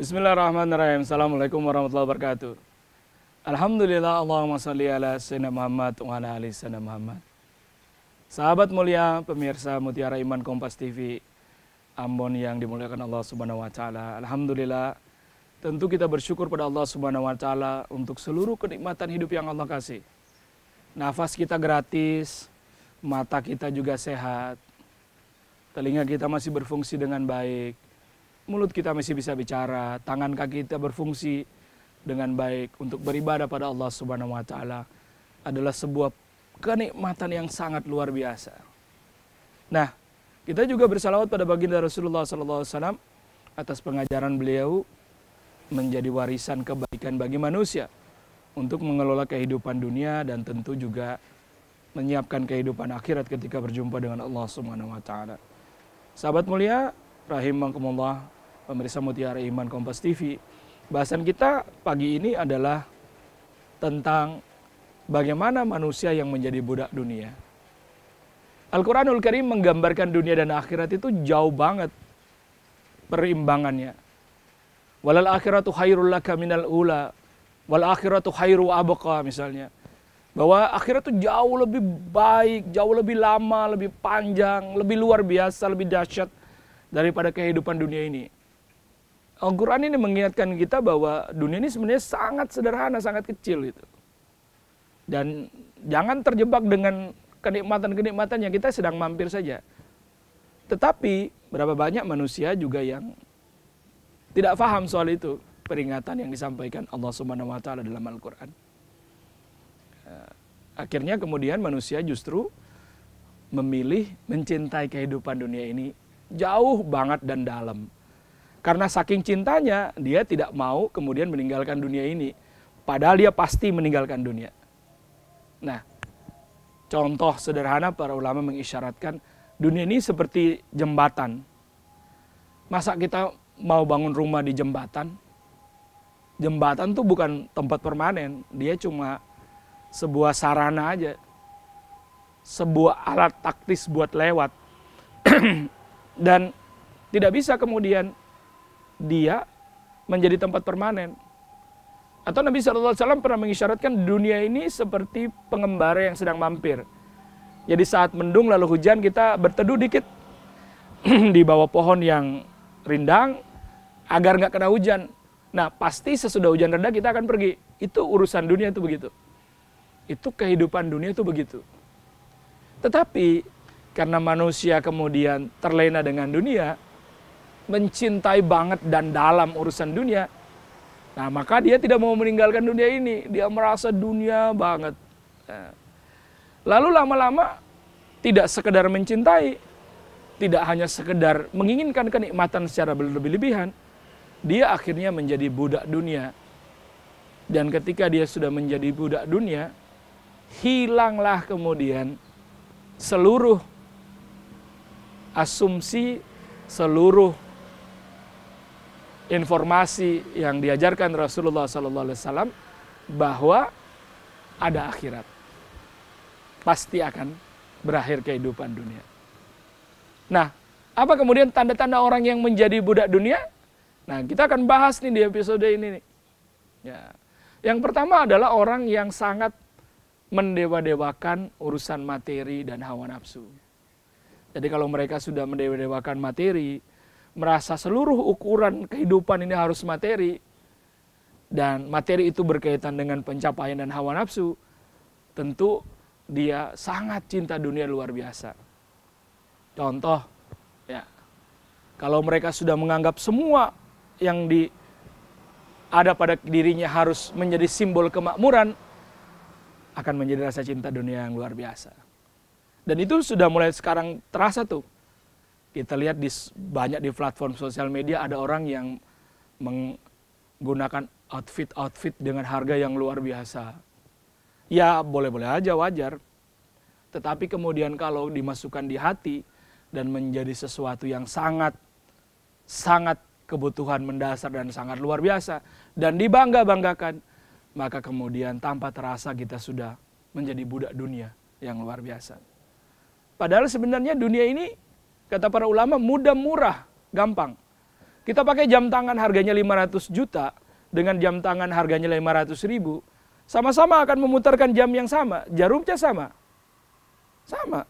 Bismillahirrahmanirrahim. Assalamualaikum warahmatullahi wabarakatuh. Alhamdulillah, Allahumma salli ala Sayyidina Muhammad wa ala ali Sayyidina Muhammad. Sahabat mulia, pemirsa Mutiara Iman Kompas TV Ambon yang dimuliakan Allah Subhanahu wa taala. Alhamdulillah, tentu kita bersyukur pada Allah Subhanahu wa taala untuk seluruh kenikmatan hidup yang Allah kasih. Nafas kita gratis, mata kita juga sehat, telinga kita masih berfungsi dengan baik, mulut kita masih bisa bicara, tangan kaki kita berfungsi dengan baik untuk beribadah pada Allah Subhanahu wa taala adalah sebuah kenikmatan yang sangat luar biasa. Nah, kita juga bersalawat pada baginda Rasulullah SAW atas pengajaran beliau menjadi warisan kebaikan bagi manusia untuk mengelola kehidupan dunia dan tentu juga menyiapkan kehidupan akhirat ketika berjumpa dengan Allah Subhanahu wa taala. Sahabat mulia, rahimakumullah, pemirsa Mutiara Iman Kompas TV. Bahasan kita pagi ini adalah tentang bagaimana manusia yang menjadi budak dunia. Al-Quranul Karim menggambarkan dunia dan akhirat itu jauh banget perimbangannya. Walal akhiratu khairul laka minal ula, wal akhiratu khairu abqa misalnya. Bahwa akhirat itu jauh lebih baik, jauh lebih lama, lebih panjang, lebih luar biasa, lebih dahsyat daripada kehidupan dunia ini. Al-Quran ini mengingatkan kita bahwa dunia ini sebenarnya sangat sederhana, sangat kecil gitu. Dan jangan terjebak dengan kenikmatan-kenikmatan yang kita sedang mampir saja. Tetapi berapa banyak manusia juga yang tidak paham soal itu, peringatan yang disampaikan Allah Subhanahu wa taala dalam Al-Quran. Akhirnya kemudian manusia justru memilih mencintai kehidupan dunia ini jauh banget dan dalam. Karena saking cintanya, dia tidak mau kemudian meninggalkan dunia ini. Padahal dia pasti meninggalkan dunia. Nah, contoh sederhana para ulama mengisyaratkan dunia ini seperti jembatan. Masa kita mau bangun rumah di jembatan? Jembatan tuh bukan tempat permanen. Dia cuma sebuah sarana aja. Sebuah alat taktis buat lewat. Dan tidak bisa kemudian dia menjadi tempat permanen. Atau Nabi SAW pernah mengisyaratkan dunia ini seperti pengembara yang sedang mampir. Jadi saat mendung lalu hujan kita berteduh dikit di bawah pohon yang rindang agar nggak kena hujan. Nah pasti sesudah hujan reda kita akan pergi. Itu urusan dunia itu begitu. Itu kehidupan dunia itu begitu. Tetapi karena manusia kemudian terlena dengan dunia, mencintai banget dan dalam urusan dunia, nah maka dia tidak mau meninggalkan dunia ini. Dia merasa dunia banget. Lalu lama-lama tidak sekedar mencintai, tidak hanya sekedar menginginkan kenikmatan secara berlebih-lebihan, dia akhirnya menjadi budak dunia. Dan ketika dia sudah menjadi budak dunia, hilanglah kemudian seluruh asumsi, seluruh informasi yang diajarkan Rasulullah SAW bahwa ada akhirat. Pasti akan berakhir kehidupan dunia. Nah, apa kemudian tanda-tanda orang yang menjadi budak dunia? Nah, kita akan bahas nih di episode ini nih. Ya. Yang pertama adalah orang yang sangat mendewa-dewakan urusan materi dan hawa nafsu. Jadi kalau mereka sudah mendewa-dewakan materi, merasa seluruh ukuran kehidupan ini harus materi, dan materi itu berkaitan dengan pencapaian dan hawa nafsu, tentu dia sangat cinta dunia luar biasa. Contoh, ya, kalau mereka sudah menganggap semua yang ada pada dirinya harus menjadi simbol kemakmuran, akan menjadi rasa cinta dunia yang luar biasa. Dan itu sudah mulai sekarang terasa tuh. Kita lihat banyak di platform sosial media ada orang yang menggunakan outfit dengan harga yang luar biasa. Ya boleh-boleh aja, wajar. Tetapi kemudian kalau dimasukkan di hati dan menjadi sesuatu yang sangat kebutuhan mendasar dan sangat luar biasa dan dibangga-banggakan, maka kemudian tanpa terasa kita sudah menjadi budak dunia yang luar biasa. Padahal sebenarnya dunia ini, kata para ulama, mudah, murah, gampang. Kita pakai jam tangan harganya 500 juta dengan jam tangan harganya 500 ribu. Sama-sama akan memutarkan jam yang sama. Jarumnya sama. Sama.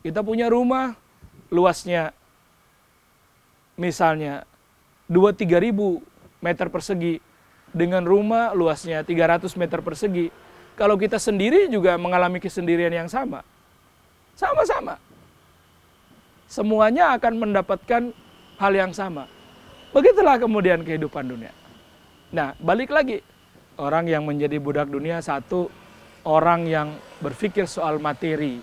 Kita punya rumah luasnya misalnya 2-3 ribu meter persegi. Dengan rumah luasnya 300 meter persegi. Kalau kita sendiri juga mengalami kesendirian yang sama. Sama-sama. Semuanya akan mendapatkan hal yang sama. Begitulah kemudian kehidupan dunia. Nah, balik lagi. Orang yang menjadi budak dunia, satu, orang yang berpikir soal materi.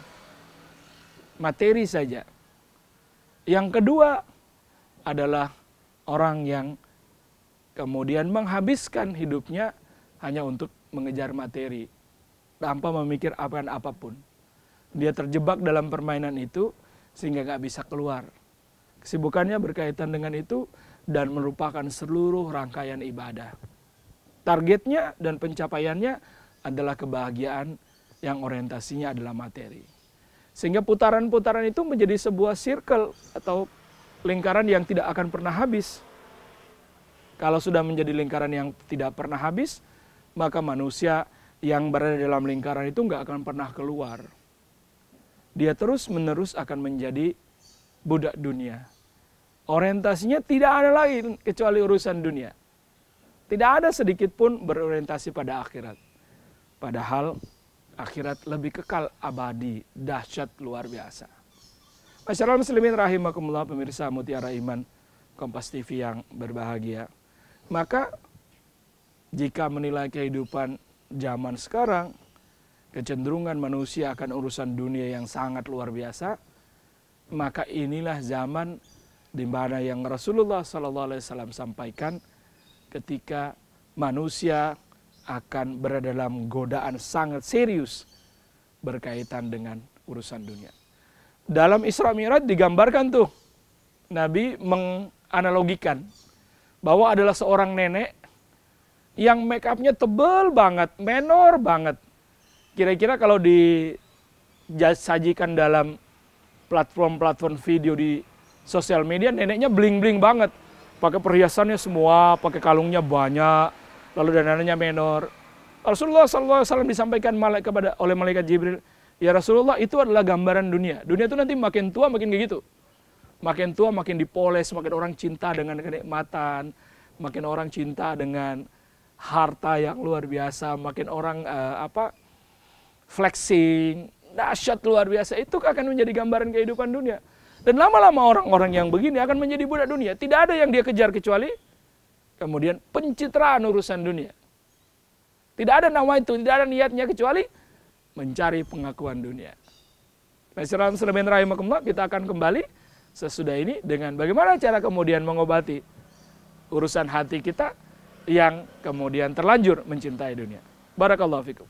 Materi saja. Yang kedua adalah orang yang kemudian menghabiskan hidupnya hanya untuk mengejar materi. Tanpa memikir apapun. Dia terjebak dalam permainan itu sehingga nggak bisa keluar. Kesibukannya berkaitan dengan itu dan merupakan seluruh rangkaian ibadah. Targetnya dan pencapaiannya adalah kebahagiaan yang orientasinya adalah materi. Sehingga putaran-putaran itu menjadi sebuah circle atau lingkaran yang tidak akan pernah habis. Kalau sudah menjadi lingkaran yang tidak pernah habis, maka manusia yang berada dalam lingkaran itu nggak akan pernah keluar. Dia terus-menerus akan menjadi budak dunia. Orientasinya tidak ada lagi kecuali urusan dunia. Tidak ada sedikit pun berorientasi pada akhirat. Padahal akhirat lebih kekal, abadi, dahsyat, luar biasa. Masyarakat muslimin rahimakumullah, pemirsa Mutiara Iman Kompas TV yang berbahagia. Maka jika menilai kehidupan zaman sekarang, kecenderungan manusia akan urusan dunia yang sangat luar biasa, maka inilah zaman di mana yang Rasulullah SAW sampaikan ketika manusia akan berada dalam godaan sangat serius berkaitan dengan urusan dunia. Dalam Isra Mi'raj digambarkan tuh, Nabi menganalogikan bahwa adalah seorang nenek yang make upnya tebal banget, menor banget. Kira-kira kalau disajikan dalam platform-platform video di sosial media, neneknya bling-bling banget. Pakai perhiasannya semua, pakai kalungnya banyak, lalu dananya menor. Rasulullah SAW disampaikan oleh malaikat Jibril, ya Rasulullah, itu adalah gambaran dunia. Dunia itu nanti makin tua makin kayak gitu. Makin tua makin dipoles, makin orang cinta dengan kenikmatan, makin orang cinta dengan harta yang luar biasa, makin orang flexing, dahsyat luar biasa. Itu akan menjadi gambaran kehidupan dunia. Dan lama-lama orang-orang yang begini akan menjadi budak dunia. Tidak ada yang dia kejar kecuali kemudian pencitraan urusan dunia. Tidak ada nama itu, tidak ada niatnya kecuali mencari pengakuan dunia. Masyarakat muslimin rahimakumullah, kita akan kembali sesudah ini dengan bagaimana cara kemudian mengobati urusan hati kita yang kemudian terlanjur mencintai dunia. Barakallahu fikum.